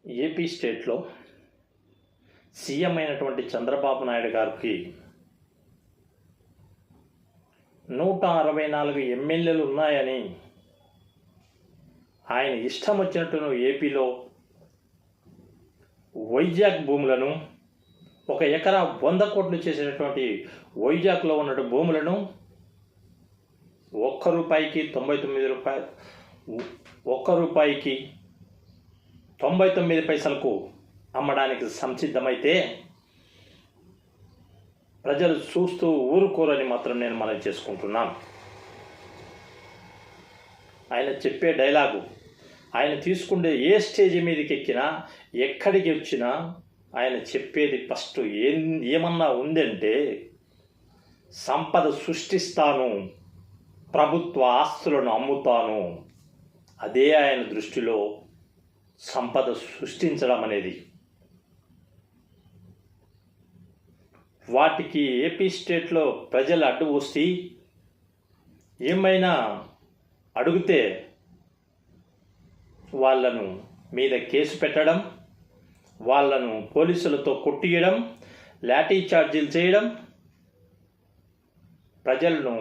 AP స్టేట్లో CM అయినటువంటి చంద్రబాబు నాయుడు గారికి 164 ఎమ్మెల్యేలు ఉన్నాయని ఆయన ఇష్టం వచ్చినట్టు ఏపీలో వైజాగ్ భూములను 1 ఎకరా 100 కోట్లు చేసినటువంటి వైజాగ్లో ఉన్న భూములను ₹1 రూపాయికి 99 పైసలకు అమ్మడానికి సంసిద్ధమైతే ప్రజలు చూస్తూ ఊరుకోరని మాత్రం నేను మనవి చేసుకుంటున్నాను. ఆయన చెప్పే డైలాగు, ఆయన తీసుకుండే ఏ స్టేజ్ మీదకి ఎక్కినా ఎక్కడికి వచ్చినా ఆయన చెప్పేది ఫస్ట్ ఏమన్నా ఉందంటే సంపద సృష్టిస్తాను, ప్రభుత్వ ఆస్తులను అమ్ముతాను. అదే ఆయన దృష్టిలో సంపద సృష్టించడం అనేది. వాటికి ఏపీ స్టేట్లో ప్రజలు అడ్డు వస్తే ఏమైనా అడిగితే వాళ్ళను మీద కేసు పెట్టడం, వాళ్ళను పోలీసులతో కొట్టియడం, లాఠీ చార్జీలు చేయడం, ప్రజలను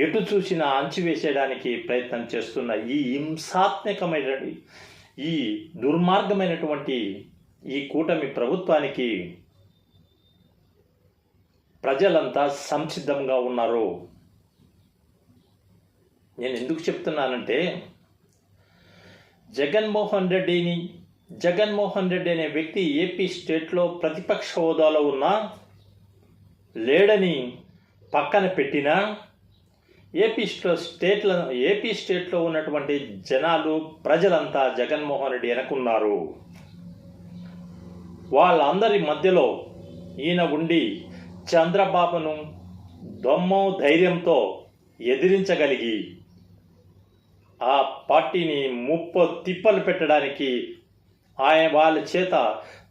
ఎటు చూసినా అంచివేసేయడానికి ప్రయత్నం చేస్తున్న ఈ హింసాత్మకమైన ఈ దుర్మార్గమైనటువంటి ఈ కూటమి ప్రభుత్వానికి ప్రజలంతా సంసిద్ధంగా ఉన్నారు. నేను ఎందుకు చెప్తున్నానంటే జగన్మోహన్ రెడ్డి అనే వ్యక్తి ఏపీ స్టేట్లో ప్రతిపక్ష హోదాలో ఉన్నా లేడని పక్కన పెట్టినా ఏపీ స్టేట్లో ఉన్నటువంటి జనాలు ప్రజలంతా జగన్మోహన్ రెడ్డి వెనకున్నారు. వాళ్ళందరి మధ్యలో ఈయన ఉండి చంద్రబాబును దమ్ము ధైర్యంతో ఎదిరించగలిగి ఆ పార్టీని తిప్పలు పెట్టడానికి వాళ్ళ చేత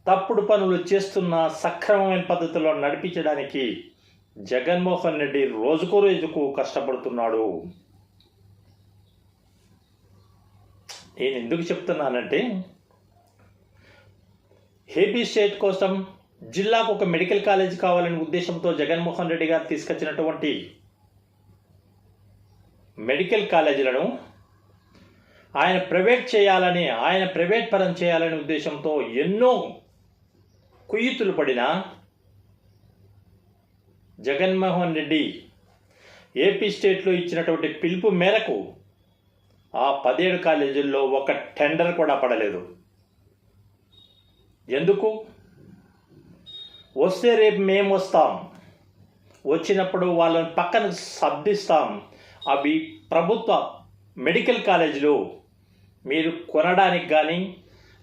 తప్పుడు పనులు చేస్తున్న సక్రమమైన పద్ధతిలో నడిపించడానికి జగన్మోహన్ రెడ్డి రోజుకు కష్టపడుతున్నాడు. నేను ఎందుకు చెప్తున్నానంటే ఏపీ స్టేట్ కోసం జిల్లాకు ఒక మెడికల్ కాలేజ్ కావాలనే ఉద్దేశంతో జగన్మోహన్ రెడ్డి గారు తీసుకొచ్చినటువంటి మెడికల్ కాలేజీలను ఆయన ప్రైవేట్ పరం చేయాలనే ఉద్దేశంతో ఎన్నో కుయుతులు పడినా జగన్మోహన్ రెడ్డి ఏపీ స్టేట్లో ఇచ్చినటువంటి పిలుపు మేరకు ఆ 17 కాలేజీల్లో ఒక టెండర్ కూడా పడలేదు. ఎందుకు? వస్తే రేపు మేము వస్తాం, వచ్చినప్పుడు వాళ్ళని పక్కన సర్దిస్తాం, అవి ప్రభుత్వ మెడికల్ కాలేజీలు మీరు కొనడానికి కానీ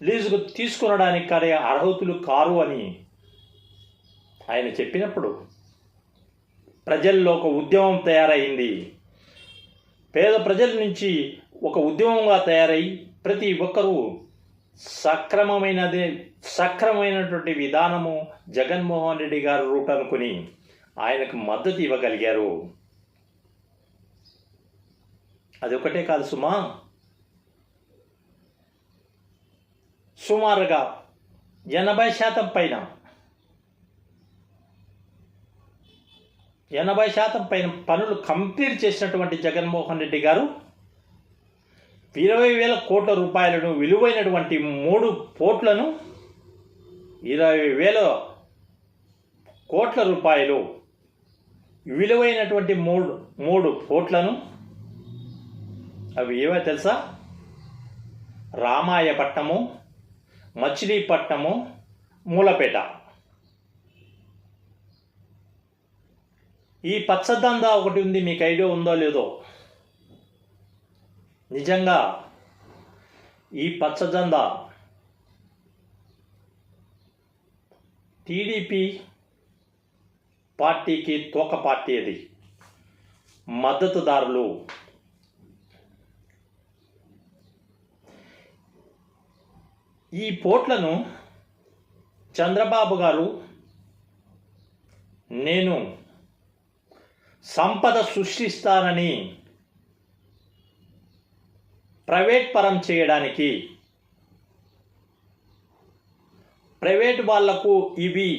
లీజుకు తీసుకొనడానికి కానీ అర్హతులు కారు అని ఆయన చెప్పినప్పుడు ప్రజల్లో ఒక ఉద్యమం తయారైంది. పేద ప్రజల నుంచి ఒక ఉద్యమంగా తయారై ప్రతి ఒక్కరూ సక్రమమైనటువంటి విధానము జగన్మోహన్ రెడ్డి గారు రూట్ అనుకుని ఆయనకు మద్దతు ఇవ్వగలిగారు. అదొకటే కాదు సుమారుగా 80% పైన 80% పైన పనులు కంప్లీట్ చేసినటువంటి జగన్మోహన్ రెడ్డి గారు 20,000 కోట్ల రూపాయలను విలువైనటువంటి 3 పోర్ట్లను 20,000 కోట్ల రూపాయలు విలువైనటువంటి 3 పోర్ట్లను, అవి ఏవో తెలుసా? రామాయపట్నము, మచిలీపట్నము, మూలపేట. ఈ పచ్చదందా ఒకటి ఉంది, మీకు ఐడియా ఉందో లేదో? నిజంగా ఈ పచ్చదందా టీడీపీ పార్టీకి తోక పార్టీ. అది మద్దతుదారులు ఈ పోర్ట్లను చంద్రబాబు గారు నేను సంపద సృష్టిస్తానని ప్రైవేట్ పరం చేయడానికి ప్రైవేట్ వాళ్లకు ఇవి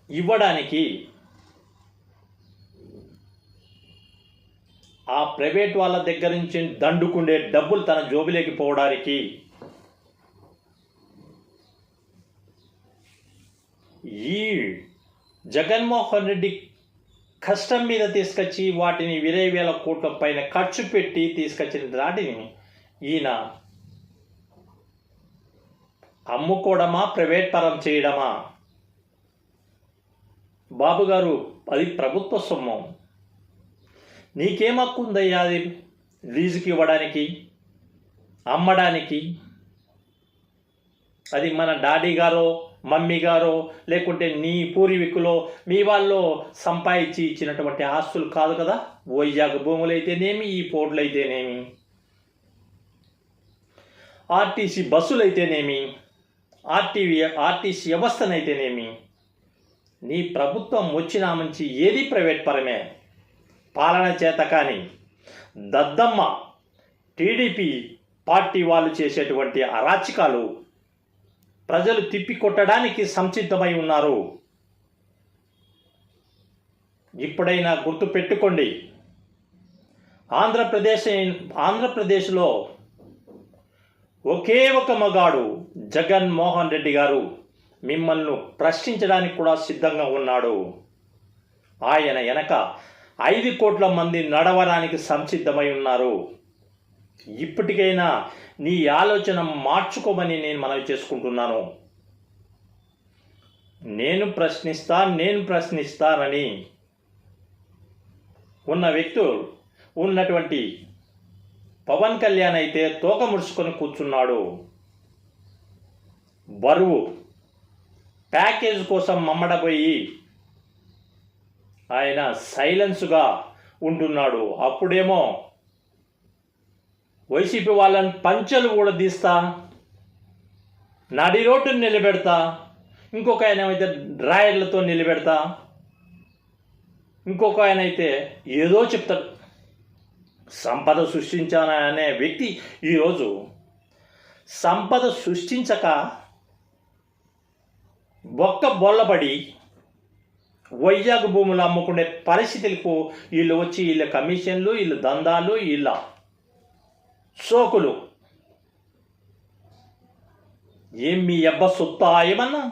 ఇవ్వడానికి ఆ ప్రైవేట్ వాళ్ళ దగ్గర నుంచి దండుకుండే డబ్బులు తన జోబులోకి పోవడానికి ఈ జగన్మోహన్ రెడ్డి కష్టం మీద తీసుకొచ్చి వాటిని 20,000 కోట్ల పైన ఖర్చు పెట్టి తీసుకొచ్చిన దాటిని ఈయన అమ్ముకోవడమా, ప్రైవేట్ పరం చేయడమా? బాబు గారు, అది ప్రభుత్వ సొమ్ము. నీకేం హక్కు ఉందయ్యా అది లీజుకి ఇవ్వడానికి, అమ్మడానికి? అది మన డాడీ గారో, మమ్మీ గారో, లేకుంటే నీ పూర్వీకులో మీ వాళ్ళు సంపాదించి ఇచ్చినటువంటి ఆస్తులు కాదు కదా. వైజాగ్ భూములు అయితేనేమి, ఈ పోర్టులు అయితేనేమి, ఆర్టీసీ బస్సులు అయితేనేమి, ఆర్టీసీ వ్యవస్థనైతేనేమి, నీ ప్రభుత్వం వచ్చినా మంచి ఏది ప్రైవేట్ పరమే. పాలన చేత కానీ దద్దమ్మ టీడీపీ పార్టీ వాళ్ళు చేసేటువంటి అరాచకాలు ప్రజలు తిప్పికొట్టడానికి సంసిద్ధమై ఉన్నారు. ఇప్పుడైనా గుర్తుపెట్టుకోండి, ఆంధ్రప్రదేశ్లో ఒకే ఒక మగాడు జగన్మోహన్ రెడ్డి గారు మిమ్మల్ని ప్రశ్నించడానికి కూడా సిద్ధంగా ఉన్నాడు. ఆయన వెనక 5 కోట్ల మంది నడవడానికి సంసిద్ధమై ఉన్నారు. ఇప్పటికైనా నీ ఆలోచన మార్చుకోమని నేను మనవి చేసుకుంటున్నాను. నేను ప్రశ్నిస్తానని ఉన్న వ్యక్తులు ఉన్నటువంటి పవన్ కళ్యాణ్ అయితే తోక ముడుచుకొని కూర్చున్నాడు. బరువు ప్యాకేజ్ కోసం మమ్మడపోయి ఆయన సైలెన్స్గా ఉంటున్నాడు. అప్పుడేమో వైసీపీ వాళ్ళని పంచెలు కూడా తీస్తా, నడి రోడ్డుని నిలబెడతా, ఇంకొక ఆయన అయితే డ్రాయర్లతో నిలబెడతా, ఇంకొక ఆయన అయితే ఏదో చెప్తాడు. సంపద సృష్టించాననే వ్యక్తి ఈరోజు సంపద సృష్టించక బొల్లబడి వైజాగ్ భూములు అమ్ముకునే పరిస్థితులకు వీళ్ళు వచ్చి వీళ్ళ కమిషన్లు, వీళ్ళ దందాలు, వీళ్ళ సోకులు. ఏం మీ అబ్బ సొత్తా ఏమన్నా?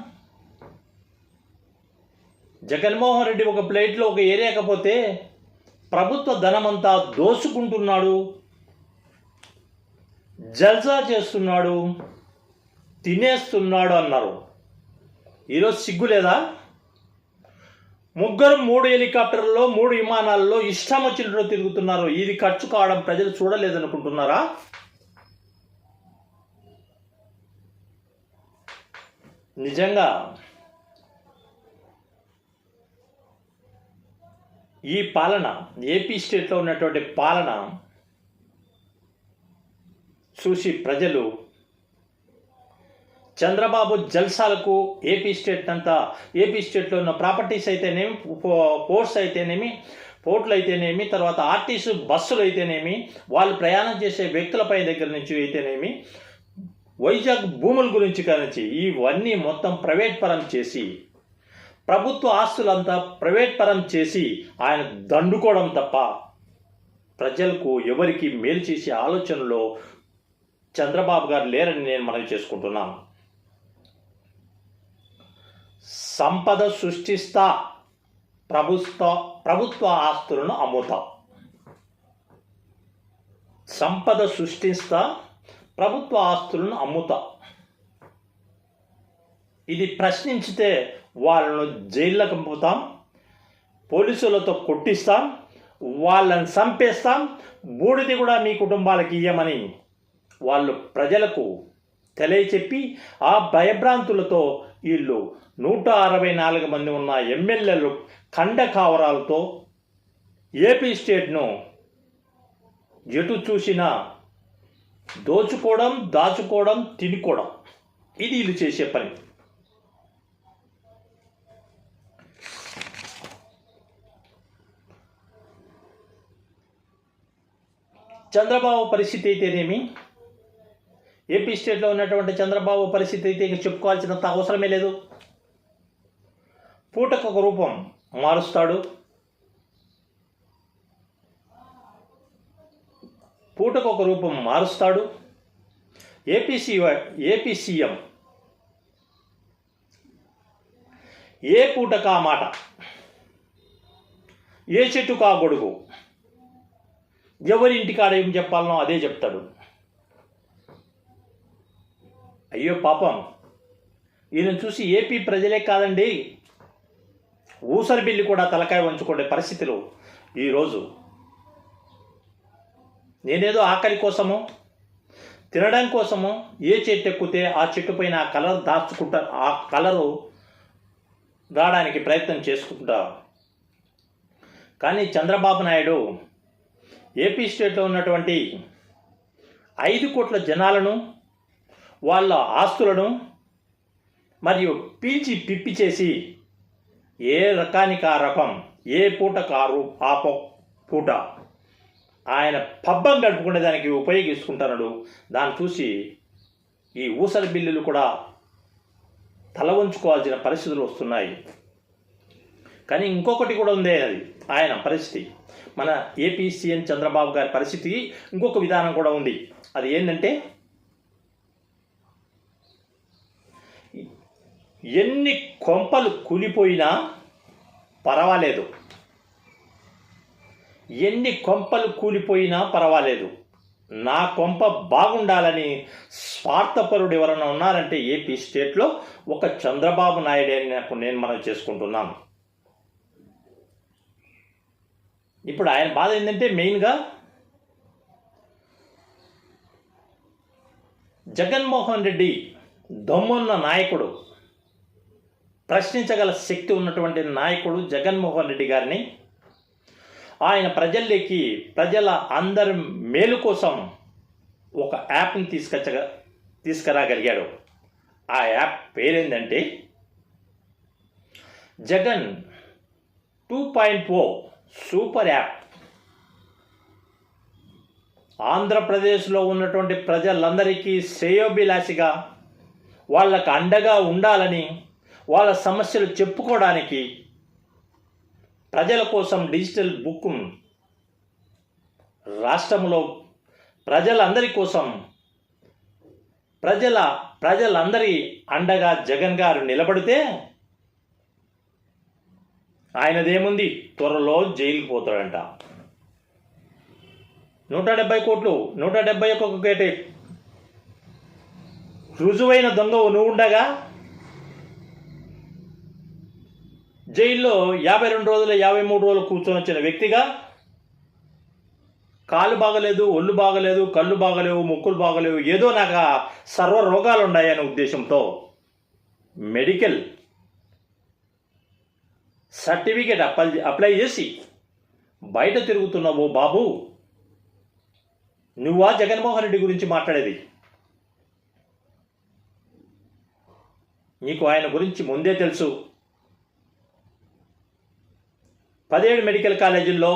జగన్మోహన్ రెడ్డి ఒక ప్లేట్లో ఒక ఏరియాకపోతే ప్రభుత్వ ధనమంతా దోసుకుంటున్నాడు, జల్సా చేస్తున్నాడు, తినేస్తున్నాడు అన్నారు. ఈరోజు సిగ్గు లేదా? 3 హెలికాప్టర్లలో 3 విమానాల్లో ఇష్టం వచ్చినట్టు తిరుగుతున్నారు. ఇది ఖర్చు కావడం ప్రజలు చూడలేదనుకుంటున్నారా? నిజంగా ఈ పాలన, ఏపీ స్టేట్లో ఉన్నటువంటి పాలన చూసి ప్రజలు చంద్రబాబు జల్సాలకు ఏపీ స్టేట్లో ఉన్న ప్రాపర్టీస్ అయితేనేమి, పోర్ట్స్ అయితేనేమి, పోర్ట్లు అయితేనేమి, తర్వాత ఆర్టీసీ బస్సులు అయితేనేమి, వాళ్ళు ప్రయాణం చేసే వ్యక్తులపై దగ్గర నుంచి అయితేనేమి, వైజాగ్ భూముల గురించి కానీ ఇవన్నీ మొత్తం ప్రైవేట్ పరం చేసి, ప్రభుత్వ ఆస్తులంతా ప్రైవేట్ పరం చేసి ఆయన దండుకోవడం తప్ప ప్రజలకు ఎవరికి మేలు చేసే ఆలోచనలో చంద్రబాబు గారు లేరని నేను మనవి చేసుకుంటున్నాను. సంపద సృష్టిస్తా, ప్రభుత్వ ఆస్తులను అమ్ముతా. సంపద సృష్టిస్తా, ప్రభుత్వ ఆస్తులను అమ్ముతా. ఇది ప్రశ్నించితే వాళ్ళను జైళ్ళకు పంపుతాం, పోలీసులతో కొట్టిస్తాం, వాళ్ళని చంపేస్తాం, బూడిది కూడా మీ కుటుంబాలకు ఇయ్యమని వాళ్ళు ప్రజలకు తెలియచెప్పి ఆ భయభ్రాంతులతో వీళ్ళు 164 మంది ఉన్న ఎమ్మెల్యేలు కండ కావరాలతో ఏపీ స్టేట్ను ఎటు చూసినా దోచుకోవడం, దాచుకోవడం, తినుకోవడం, ఇది వీళ్ళు చేసే పని. చంద్రబాబు పరిస్థితి అయితేనేమి, ఏపీ స్టేట్లో ఉన్నటువంటి చంద్రబాబు పరిస్థితి అయితే ఇంక చెప్పుకోవాల్సినంత అవసరమే లేదు. పూటకు ఒక రూపం మారుస్తాడు, పూటకు ఒక రూపం మారుస్తాడు. ఏపీ సీఎం ఏ పూటకా మాట, ఏ చెట్టుకా గొడుగు, ఎవరి ఇంటికాడ ఏం చెప్పాలనో అదే చెప్తాడు. అయ్యో పాపం, ఈయన చూసి ఏపీ ప్రజలే కాదండి, ఊసరి బిల్లి కూడా తలకాయ వంచుకునే పరిస్థితిలో ఈరోజు. నేనేదో ఆకలి కోసమో తినడం కోసమో ఏ చెట్టు ఎక్కితే ఆ చెట్టు పైన ఆ కలర్ దాచుకుంటా, ఆ కలరు రావడానికి ప్రయత్నం చేసుకుంటా. కానీ చంద్రబాబు నాయుడు ఏపీ స్టేట్లో ఉన్నటువంటి 5 కోట్ల జనాలను, వాళ్ళ ఆస్తులను మరియు పీల్చి పిప్పి చేసి ఏ రకానికి ఆ రకం, ఏ పూటకు ఆ పూట ఆయన పబ్బం గడుపుకునే దానికి ఉపయోగించుకుంటున్నాడు. దాన్ని చూసి ఈ ఊసరి బిల్లులు కూడా తల వంచుకోవాల్సిన పరిస్థితులు వస్తున్నాయి. కానీ ఇంకొకటి కూడా ఉంది, అది ఆయన పరిస్థితి. మన ఏపీ సీఎం చంద్రబాబు గారి పరిస్థితి ఇంకొక విధానం కూడా ఉంది. అది ఏంటంటే, ఎన్ని కొంపలు కూలిపోయినా పర్వాలేదు, ఎన్ని కొంపలు కూలిపోయినా పర్వాలేదు, నా కొంప బాగుండాలని స్వార్థపరుడు ఎవరైనా ఉన్నారంటే ఏపీ స్టేట్లో ఒక చంద్రబాబు నాయుడు అని నేను మనం చేసుకుంటున్నాను. ఇప్పుడు ఆయన బాధ ఏంటంటే, మెయిన్గా జగన్మోహన్ రెడ్డి దమ్మున్న నాయకుడు, ప్రశ్నించగల శక్తి ఉన్నటువంటి నాయకుడు జగన్మోహన్ రెడ్డి గారిని ఆయన ప్రజల్లోకి, ప్రజల అందరి మేలు కోసం ఒక యాప్ని తీసుకురాగలిగాడు. ఆ యాప్ పేరేంటంటే జగన్ 2.0 సూపర్ యాప్. ఆంధ్రప్రదేశ్లో ఉన్నటువంటి ప్రజలందరికీ శ్రేయోభిలాషిగా, వాళ్ళకు అండగా ఉండాలని, వాళ్ళ సమస్యలు చెప్పుకోవడానికి ప్రజల కోసం డిజిటల్ బుక్ రాష్ట్రంలో ప్రజలందరి కోసం, ప్రజలందరి అండగా జగన్ గారు నిలబడితే ఆయనదేముంది, త్వరలో జైలుకి పోతాడంట. 170 కోట్లు, 171 కోటి రుజువైన దొంగ నువ్వు ఉండగా జైల్లో 52 రోజులు 53 రోజులు కూర్చొని వచ్చిన వ్యక్తిగా, కాలు బాగలేదు, ఒళ్ళు బాగలేదు, కళ్ళు బాగలేవు, ముక్కులు బాగలేవు, ఏదో నాకు సర్వ రోగాలు ఉన్నాయనే ఉద్దేశంతో మెడికల్ సర్టిఫికేట్ అప్లై చేసి బయట తిరుగుతున్నావు బాబు. నువ్వా జగన్మోహన్ రెడ్డి గురించి మాట్లాడేది? నీకు ఆయన గురించి ముందే తెలుసు. 17 మెడికల్ కాలేజీల్లో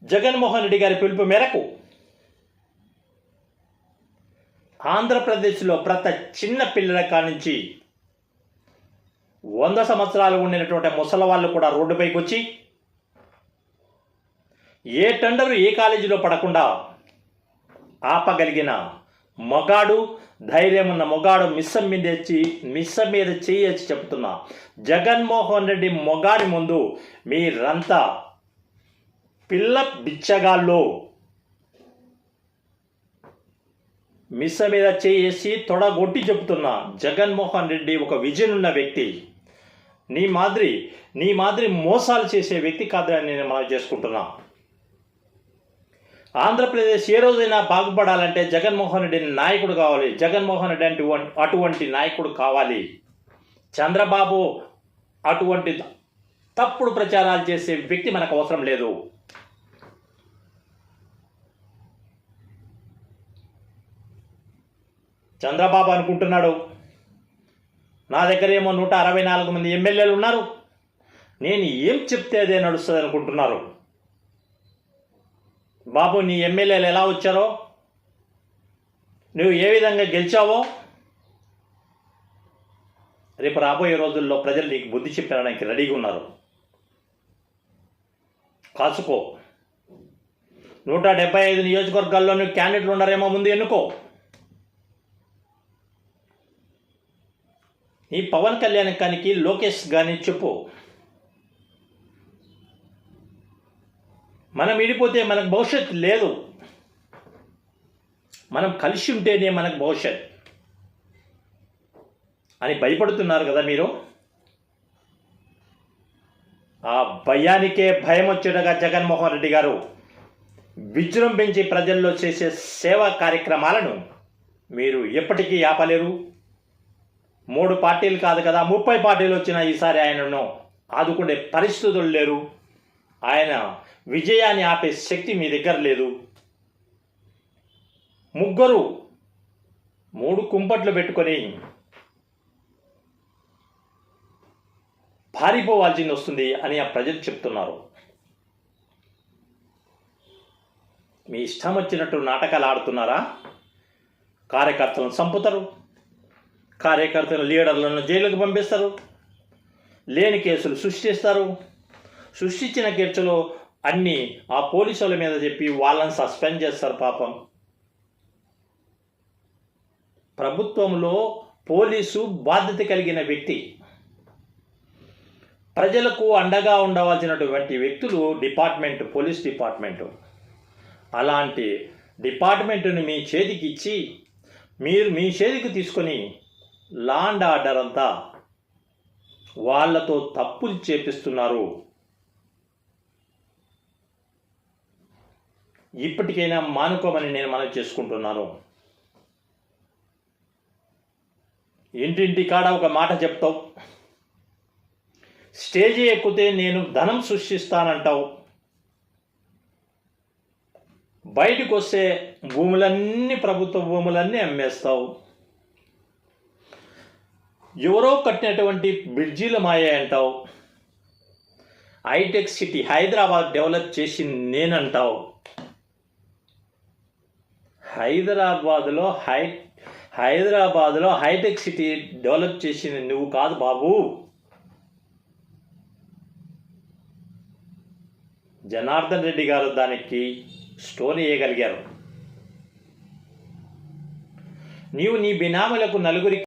జగన్మోహన్ రెడ్డి గారి పిలుపు మేరకు ఆంధ్రప్రదేశ్లో ప్రతి చిన్న పిల్లల కానించి 100 సంవత్సరాలు ఉండినటువంటి ముసలి వాళ్ళు కూడా రోడ్డుపైకి వచ్చి ఏ టెండరు ఏ కాలేజీలో పడకుండా ఆపగలిగిన మొగాడు, ధైర్యం ఉన్న మొగాడు, మిస్సం మీద చేయొచ్చి చెప్తున్నా, జగన్మోహన్ రెడ్డి మొగాడి ముందు మీరంతా పిల్ల బిచ్చగాళ్ళు. మిస్స మీద చేసి తొడగొట్టి చెప్తున్నా, జగన్మోహన్ రెడ్డి ఒక విజన్ ఉన్న వ్యక్తి. నీ మాదిరి మోసాలు చేసే వ్యక్తి కాదని నేను మనం చేసుకుంటున్నా. ఆంధ్రప్రదేశ్ ఏ రోజైనా బాగుపడాలంటే జగన్మోహన్ రెడ్డి నాయకుడు కావాలి. జగన్మోహన్ రెడ్డి అటువంటి నాయకుడు కావాలి. చంద్రబాబు అటువంటి తప్పుడు ప్రచారాలు చేసే వ్యక్తి మనకు అవసరం లేదు. చంద్రబాబు అనుకుంటున్నాడు, నా దగ్గర ఏమో 164 మంది ఎమ్మెల్యేలు ఉన్నారు, నేను ఏం చెప్తే అదే నడుస్తుంది అనుకుంటున్నారు. బాబు నీ ఎమ్మెల్యేలు ఎలా వచ్చారో, నువ్వు ఏ విధంగా గెలిచావో రేపు రాబోయే రోజుల్లో ప్రజలు నీకు బుద్ధి చెప్పడానికి రెడీగా ఉన్నారు. కాసుకో. 175 నియోజకవర్గాల్లోనూ క్యాండిడేట్లు ఉన్నారేమో, ముందు ఎన్నుకో. ఈ పవన్ కళ్యాణ్ కానికి లోకేష్ కానీ చెప్పు, మనం విడిపోతే మనకు భవిష్యత్తు లేదు, మనం కలిసి ఉంటేనే మనకు భవిష్యత్ అని భయపడుతున్నారు కదా మీరు. ఆ భయానికే భయం వచ్చేటగా జగన్మోహన్ రెడ్డి గారు విజృంభించి ప్రజల్లో చేసే సేవా కార్యక్రమాలను మీరు ఎప్పటికీ ఆపలేరు. 3 పార్టీలు కాదు కదా, 30 పార్టీలు వచ్చినా ఈసారి ఆయనను ఆదుకునే పరిస్థితులు లేరు. ఆయన విజయాన్ని ఆపే శక్తి మీ దగ్గర లేదు. 3 కుంపట్లు పెట్టుకొని పారిపోవాల్సింది వస్తుంది అని ఆ ప్రజలు చెప్తున్నారు. మీ ఇష్టం వచ్చినట్టు నాటకాలు ఆడుతున్నారా? కార్యకర్తలను చంపుతారు, కార్యకర్తల లీడర్లను జైలుకు పంపిస్తారు, లేని కేసులు సృష్టిస్తారు. సృష్టించిన కేసులు అన్నీ ఆ పోలీసుల మీద చెప్పి వాళ్ళని సస్పెండ్ చేస్తారు. పాపం, ప్రభుత్వంలో పోలీసు బాధ్యత కలిగిన వ్యక్తి, ప్రజలకు అండగా ఉండవలసినటువంటి వ్యక్తులు డిపార్ట్మెంట్, పోలీస్ డిపార్ట్మెంటు. అలాంటి డిపార్ట్మెంటుని మీ చేతికి ఇచ్చి మీరు మీ చేతికి తీసుకొని లా అండ్ ఆర్డర్ అంతా వాళ్ళతో తప్పులు చేపిస్తున్నారు. ఇప్పటికైనా మానుకోమని నేను మనవి చేసుకుంటున్నాను. ఇంటింటి కాడ ఒక మాట చెప్తావు, స్టేజీ ఎక్కితే నేను ధనం సృష్టిస్తానంటావు, బయటకు వస్తే భూములన్నీ, ప్రభుత్వ భూములన్నీ అమ్మేస్తావు. ఎవరో కట్టినటువంటి బ్రిడ్జీల మాయ అంటావు. హైటెక్ సిటీ హైదరాబాద్ డెవలప్ చేసి నేనంటావు. హైదరాబాద్లో హైటెక్ సిటీ డెవలప్ చేసింది నువ్వు కాదు బాబు, జనార్దన్ రెడ్డి గారు దానికి స్టోన్ వేయగలిగారు. నీవు నీ బినామీలకు నలుగురికి